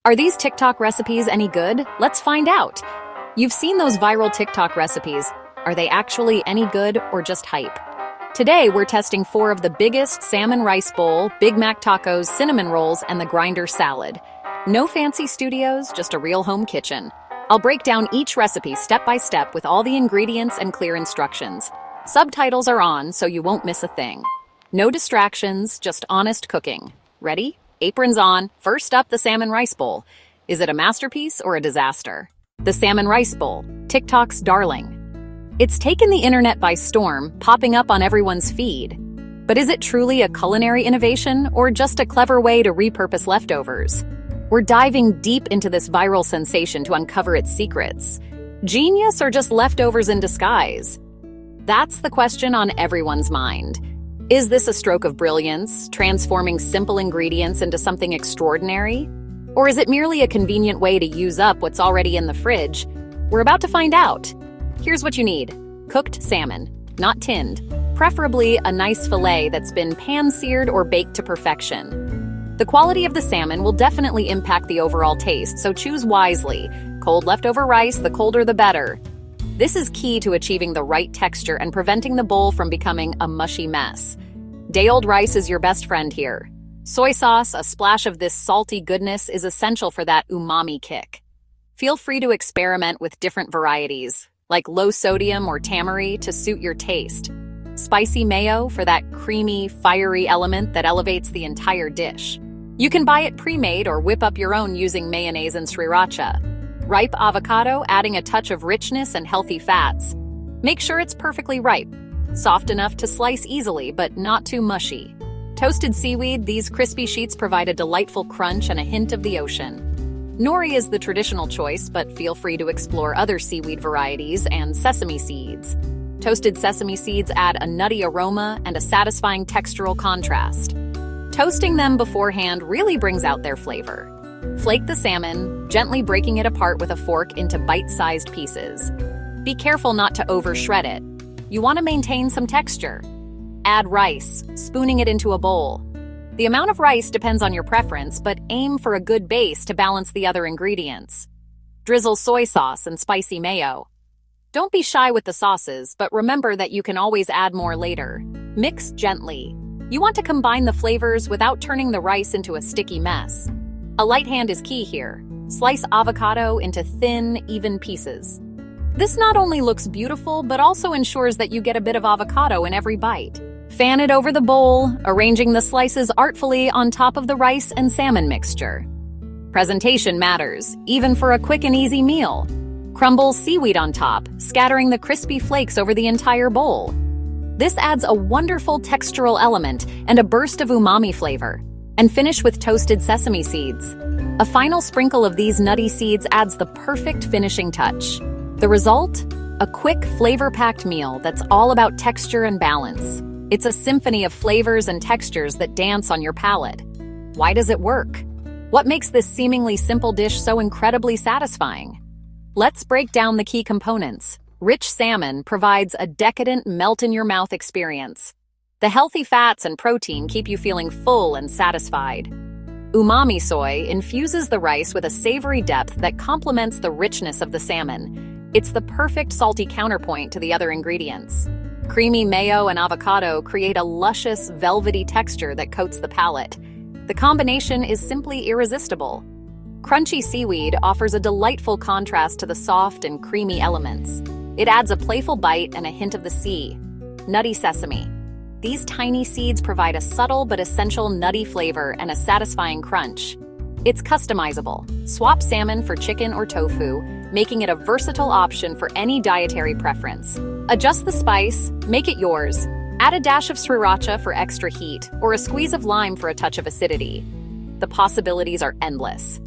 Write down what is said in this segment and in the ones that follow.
Are these TikTok recipes any good? Let's find out. You've seen those viral TikTok recipes. Are they actually any good or just hype? Today, we're testing 4 of the biggest salmon rice bowl, Big Mac tacos, cinnamon rolls, and the grinder salad. No fancy studios, just a real home kitchen. I'll break down each recipe step by step with all the ingredients and clear instructions. Subtitles are on, so you won't miss a thing. No distractions, just honest cooking. Ready? Aprons on. First up, the salmon rice bowl. Is it a masterpiece or a disaster? The salmon rice bowl, TikTok's darling. It's taken the internet by storm, popping up on everyone's feed. But is it truly a culinary innovation or just a clever way to repurpose leftovers? We're diving deep into this viral sensation to uncover its secrets. Genius or just leftovers in disguise? That's the question on everyone's mind. Is this a stroke of brilliance, transforming simple ingredients into something extraordinary? Or is it merely a convenient way to use up what's already in the fridge? We're about to find out. Here's what you need. Cooked salmon, not tinned. Preferably a nice fillet that's been pan-seared or baked to perfection. The quality of the salmon will definitely impact the overall taste, so choose wisely. Cold leftover rice, the colder the better. This is key to achieving the right texture and preventing the bowl from becoming a mushy mess. Day-old rice is your best friend here. Soy sauce, a splash of this salty goodness, is essential for that umami kick. Feel free to experiment with different varieties, like low sodium or tamari to suit your taste. Spicy mayo for that creamy, fiery element that elevates the entire dish. You can buy it pre-made or whip up your own using mayonnaise and sriracha. Ripe avocado, adding a touch of richness and healthy fats. Make sure it's perfectly ripe, soft enough to slice easily but not too mushy. Toasted seaweed, these crispy sheets provide a delightful crunch and a hint of the ocean. Nori is the traditional choice, but feel free to explore other seaweed varieties and sesame seeds. Toasted sesame seeds add a nutty aroma and a satisfying textural contrast. Toasting them beforehand really brings out their flavor. Flake the salmon, gently breaking it apart with a fork into bite-sized pieces. Be careful not to over-shred it. You want to maintain some texture. Add rice, spooning it into a bowl. The amount of rice depends on your preference, but aim for a good base to balance the other ingredients. Drizzle soy sauce and spicy mayo. Don't be shy with the sauces, but remember that you can always add more later. Mix gently. You want to combine the flavors without turning the rice into a sticky mess. A light hand is key here. Slice avocado into thin, even pieces. This not only looks beautiful, but also ensures that you get a bit of avocado in every bite. Fan it over the bowl, arranging the slices artfully on top of the rice and salmon mixture. Presentation matters, even for a quick and easy meal. Crumble seaweed on top, scattering the crispy flakes over the entire bowl. This adds a wonderful textural element and a burst of umami flavor. And finish with toasted sesame seeds. A final sprinkle of these nutty seeds adds the perfect finishing touch. The result? A quick, flavor-packed meal that's all about texture and balance. It's a symphony of flavors and textures that dance on your palate. Why does it work? What makes this seemingly simple dish so incredibly satisfying? Let's break down the key components. Rich salmon provides a decadent melt-in-your-mouth experience. The healthy fats and protein keep you feeling full and satisfied. Umami soy infuses the rice with a savory depth that complements the richness of the salmon. It's the perfect salty counterpoint to the other ingredients. Creamy mayo and avocado create a luscious, velvety texture that coats the palate. The combination is simply irresistible. Crunchy seaweed offers a delightful contrast to the soft and creamy elements. It adds a playful bite and a hint of the sea. Nutty sesame. These tiny seeds provide a subtle but essential nutty flavor and a satisfying crunch. It's customizable. Swap salmon for chicken or tofu, making it a versatile option for any dietary preference. Adjust the spice, make it yours. Add a dash of sriracha for extra heat, or a squeeze of lime for a touch of acidity. The possibilities are endless.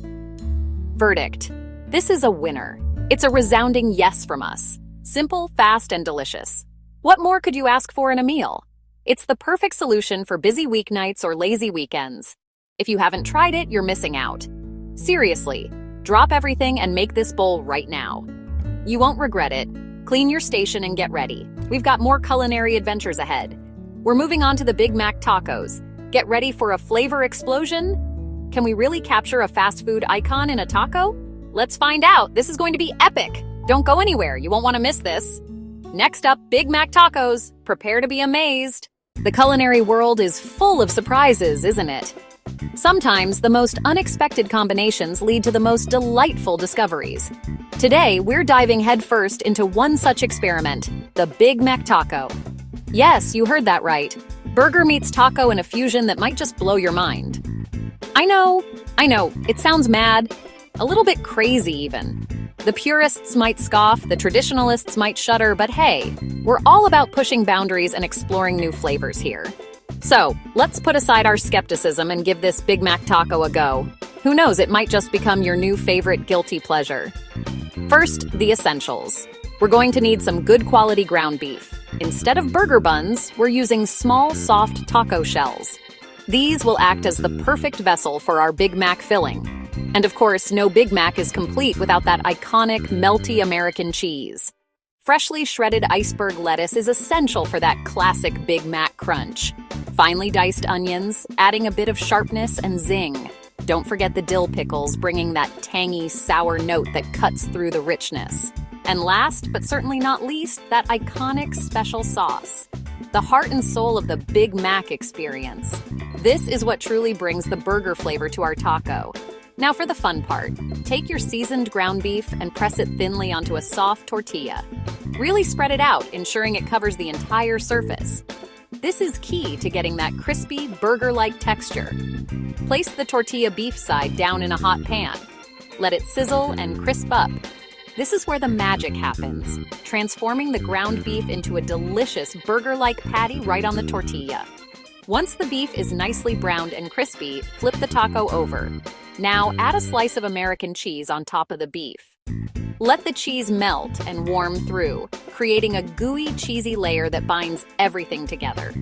Verdict: this is a winner. It's a resounding yes from us. Simple, fast, and delicious. What more could you ask for in a meal? It's the perfect solution for busy weeknights or lazy weekends. If you haven't tried it, you're missing out. Seriously, drop everything and make this bowl right now. You won't regret it. Clean your station and get ready. We've got more culinary adventures ahead. We're moving on to the Big Mac tacos. Get ready for a flavor explosion. Can we really capture a fast food icon in a taco? Let's find out. This is going to be epic. Don't go anywhere. You won't want to miss this. Next up, Big Mac tacos. Prepare to be amazed. The culinary world is full of surprises, isn't it? Sometimes the most unexpected combinations lead to the most delightful discoveries. Today, we're diving headfirst into one such experiment, the Big Mac taco. Yes, you heard that right. Burger meets taco in a fusion that might just blow your mind. I know, it sounds mad, a little bit crazy even. The purists might scoff, the traditionalists might shudder, but hey, we're all about pushing boundaries and exploring new flavors here. So, let's put aside our skepticism and give this Big Mac taco a go. Who knows, it might just become your new favorite guilty pleasure. First, the essentials. We're going to need some good quality ground beef. Instead of burger buns, we're using small, soft taco shells. These will act as the perfect vessel for our Big Mac filling. And of course, no Big Mac is complete without that iconic, melty American cheese. Freshly shredded iceberg lettuce is essential for that classic Big Mac crunch. Finely diced onions, adding a bit of sharpness and zing. Don't forget the dill pickles, bringing that tangy, sour note that cuts through the richness. And last, but certainly not least, that iconic special sauce. The heart and soul of the Big Mac experience. This is what truly brings the burger flavor to our taco. Now for the fun part. Take your seasoned ground beef and press it thinly onto a soft tortilla. Really spread it out, ensuring it covers the entire surface. This is key to getting that crispy, burger-like texture. Place the tortilla beef side down in a hot pan. Let it sizzle and crisp up. This is where the magic happens, transforming the ground beef into a delicious burger-like patty right on the tortilla. Once the beef is nicely browned and crispy, flip the taco over. Now add a slice of American cheese on top of the beef. Let the cheese melt and warm through, creating a gooey, cheesy layer that binds everything together.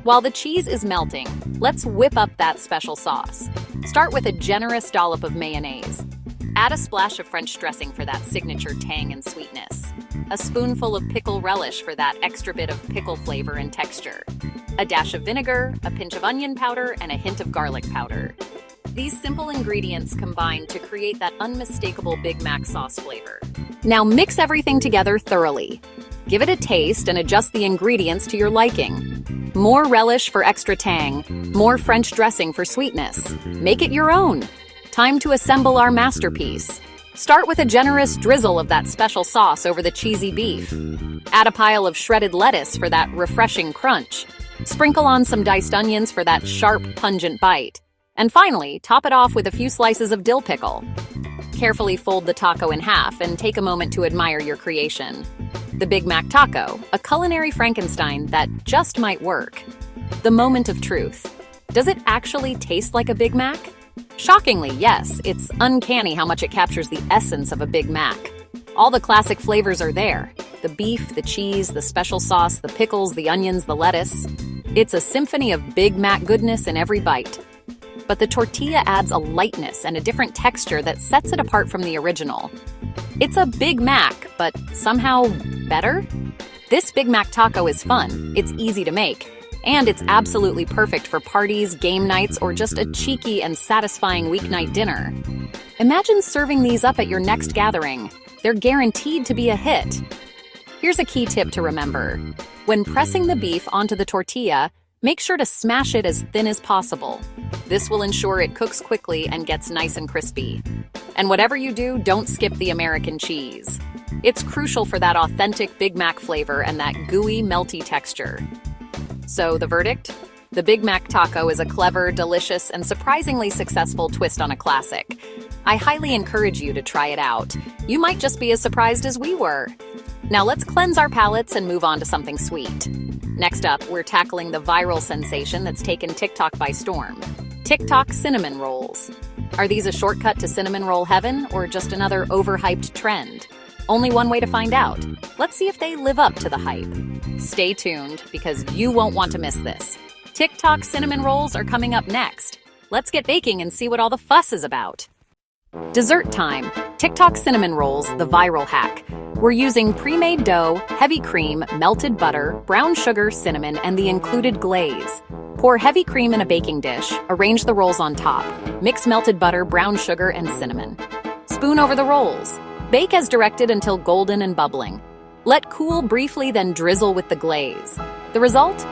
While the cheese is melting, let's whip up that special sauce. Start with a generous dollop of mayonnaise. Add a splash of French dressing for that signature tang and sweetness. A spoonful of pickle relish for that extra bit of pickle flavor and texture. A dash of vinegar, a pinch of onion powder, and a hint of garlic powder. These simple ingredients combine to create that unmistakable Big Mac sauce flavor. Now mix everything together thoroughly. Give it a taste and adjust the ingredients to your liking. More relish for extra tang, more French dressing for sweetness. Make it your own. Time to assemble our masterpiece. Start with a generous drizzle of that special sauce over the cheesy beef. Add a pile of shredded lettuce for that refreshing crunch. Sprinkle on some diced onions for that sharp, pungent bite. And finally, top it off with a few slices of dill pickle. Carefully fold the taco in half and take a moment to admire your creation. The Big Mac taco, a culinary Frankenstein that just might work. The moment of truth. Does it actually taste like a Big Mac? Shockingly, yes, it's uncanny how much it captures the essence of a Big Mac. All the classic flavors are there. The beef, the cheese, the special sauce, the pickles, the onions, the lettuce. It's a symphony of Big Mac goodness in every bite. But the tortilla adds a lightness and a different texture that sets it apart from the original. It's a Big Mac, but somehow better? This Big Mac taco is fun, it's easy to make, and it's absolutely perfect for parties, game nights, or just a cheeky and satisfying weeknight dinner. Imagine serving these up at your next gathering. They're guaranteed to be a hit. Here's a key tip to remember. When pressing the beef onto the tortilla, make sure to smash it as thin as possible. This will ensure it cooks quickly and gets nice and crispy. And whatever you do, don't skip the American cheese. It's crucial for that authentic Big Mac flavor and that gooey, melty texture. So the verdict? The Big Mac taco is a clever, delicious, and surprisingly successful twist on a classic. I highly encourage you to try it out. You might just be as surprised as we were. Now let's cleanse our palates and move on to something sweet. Next up, we're tackling the viral sensation that's taken TikTok by storm. TikTok cinnamon rolls. Are these a shortcut to cinnamon roll heaven or just another overhyped trend? Only one way to find out. Let's see if they live up to the hype. Stay tuned because you won't want to miss this. TikTok cinnamon rolls are coming up next. Let's get baking and see what all the fuss is about. Dessert time. TikTok cinnamon rolls, the viral hack. We're using pre-made dough, heavy cream, melted butter, brown sugar, cinnamon, and the included glaze. Pour heavy cream in a baking dish, arrange the rolls on top. Mix melted butter, brown sugar, and cinnamon. Spoon over the rolls. Bake as directed until golden and bubbling. Let cool briefly, then drizzle with the glaze. The result?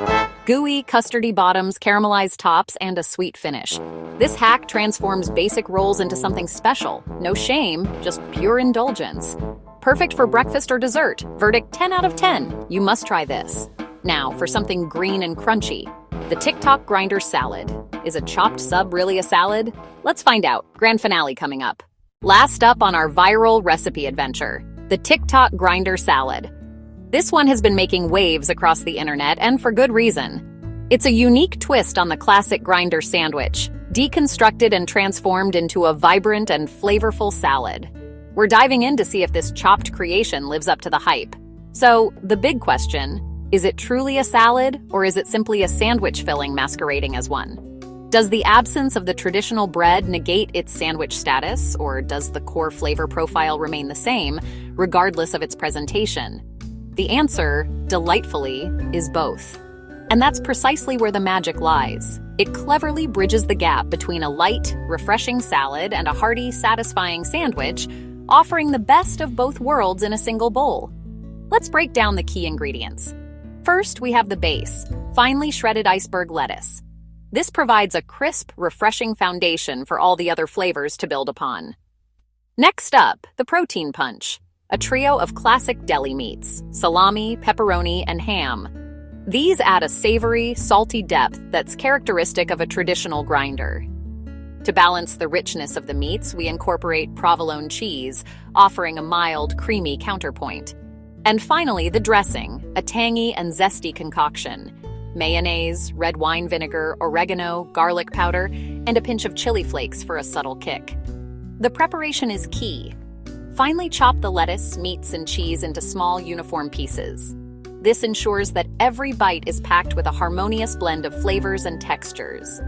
Gooey, custardy bottoms, caramelized tops, and a sweet finish. This hack transforms basic rolls into something special. No shame, just pure indulgence. Perfect for breakfast or dessert. Verdict 10 out of 10. You must try this. Now, for something green and crunchy. The TikTok grinder salad. Is a chopped sub really a salad? Let's find out. Grand finale coming up. Last up on our viral recipe adventure, the TikTok grinder salad. This one has been making waves across the internet, and for good reason. It's a unique twist on the classic grinder sandwich, deconstructed and transformed into a vibrant and flavorful salad. We're diving in to see if this chopped creation lives up to the hype. So, the big question, is it truly a salad, or is it simply a sandwich filling masquerading as one? Does the absence of the traditional bread negate its sandwich status, or does the core flavor profile remain the same, regardless of its presentation? The answer, delightfully, is both. And that's precisely where the magic lies. It cleverly bridges the gap between a light, refreshing salad and a hearty, satisfying sandwich, offering the best of both worlds in a single bowl. Let's break down the key ingredients. First, we have the base, finely shredded iceberg lettuce. This provides a crisp, refreshing foundation for all the other flavors to build upon. Next up, the protein punch, a trio of classic deli meats, salami, pepperoni, and ham. These add a savory, salty depth that's characteristic of a traditional grinder. To balance the richness of the meats, we incorporate provolone cheese, offering a mild, creamy counterpoint. And finally, the dressing, a tangy and zesty concoction. Mayonnaise, red wine vinegar, oregano, garlic powder, and a pinch of chili flakes for a subtle kick. The preparation is key. Finely chop the lettuce, meats, and cheese into small, uniform pieces. This ensures that every bite is packed with a harmonious blend of flavors and textures.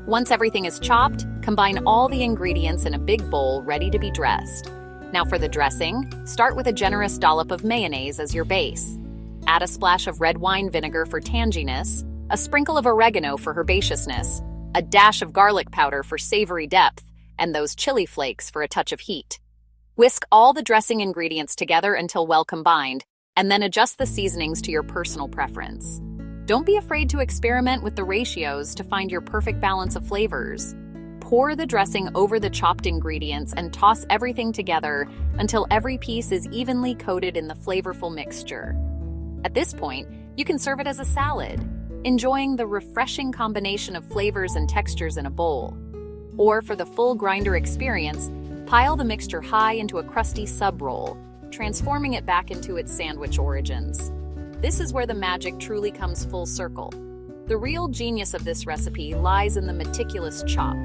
Once everything is chopped, combine all the ingredients in a big bowl ready to be dressed. Now for the dressing, start with a generous dollop of mayonnaise as your base. Add a splash of red wine vinegar for tanginess, a sprinkle of oregano for herbaceousness, a dash of garlic powder for savory depth, and those chili flakes for a touch of heat. Whisk all the dressing ingredients together until well combined, and then adjust the seasonings to your personal preference. Don't be afraid to experiment with the ratios to find your perfect balance of flavors. Pour the dressing over the chopped ingredients and toss everything together until every piece is evenly coated in the flavorful mixture. At this point, you can serve it as a salad, enjoying the refreshing combination of flavors and textures in a bowl. Or for the full grinder experience, pile the mixture high into a crusty sub-roll, transforming it back into its sandwich origins. This is where the magic truly comes full circle. The real genius of this recipe lies in the meticulous chop.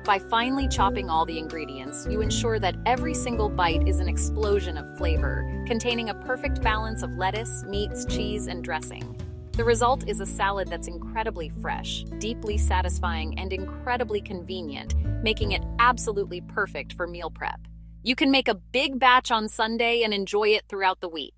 By finely chopping all the ingredients, you ensure that every single bite is an explosion of flavor, containing a perfect balance of lettuce, meats, cheese, and dressing. The result is a salad that's incredibly fresh, deeply satisfying, and incredibly convenient, making it absolutely perfect for meal prep. You can make a big batch on Sunday and enjoy it throughout the week.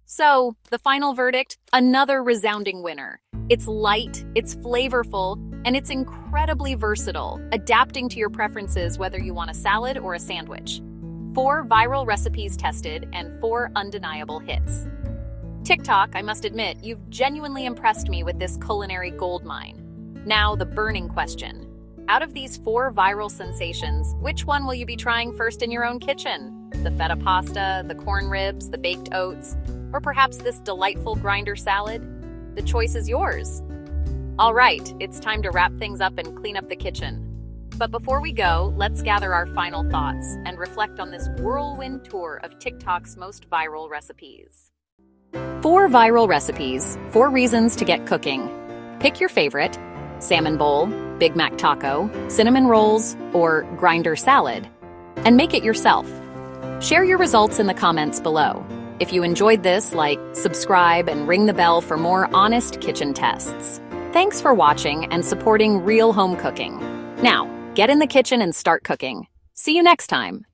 So, the final verdict, another resounding winner. It's light, it's flavorful, and it's incredibly versatile, adapting to your preferences whether you want a salad or a sandwich. 4 viral recipes tested and 4 undeniable hits. TikTok, I must admit, you've genuinely impressed me with this culinary goldmine. Now, the burning question. Out of these 4 viral sensations, which one will you be trying first in your own kitchen? The feta pasta, the corn ribs, the baked oats, or perhaps this delightful grinder salad? The choice is yours. All right, it's time to wrap things up and clean up the kitchen. But before we go, let's gather our final thoughts and reflect on this whirlwind tour of TikTok's most viral recipes. 4 viral recipes, 4 reasons to get cooking. Pick your favorite: salmon bowl, Big Mac taco, cinnamon rolls, or grinder salad, and make it yourself. Share your results in the comments below. If you enjoyed this, subscribe, and ring the bell for more honest kitchen tests. Thanks for watching and supporting real home cooking. Now, get in the kitchen and start cooking. See you next time.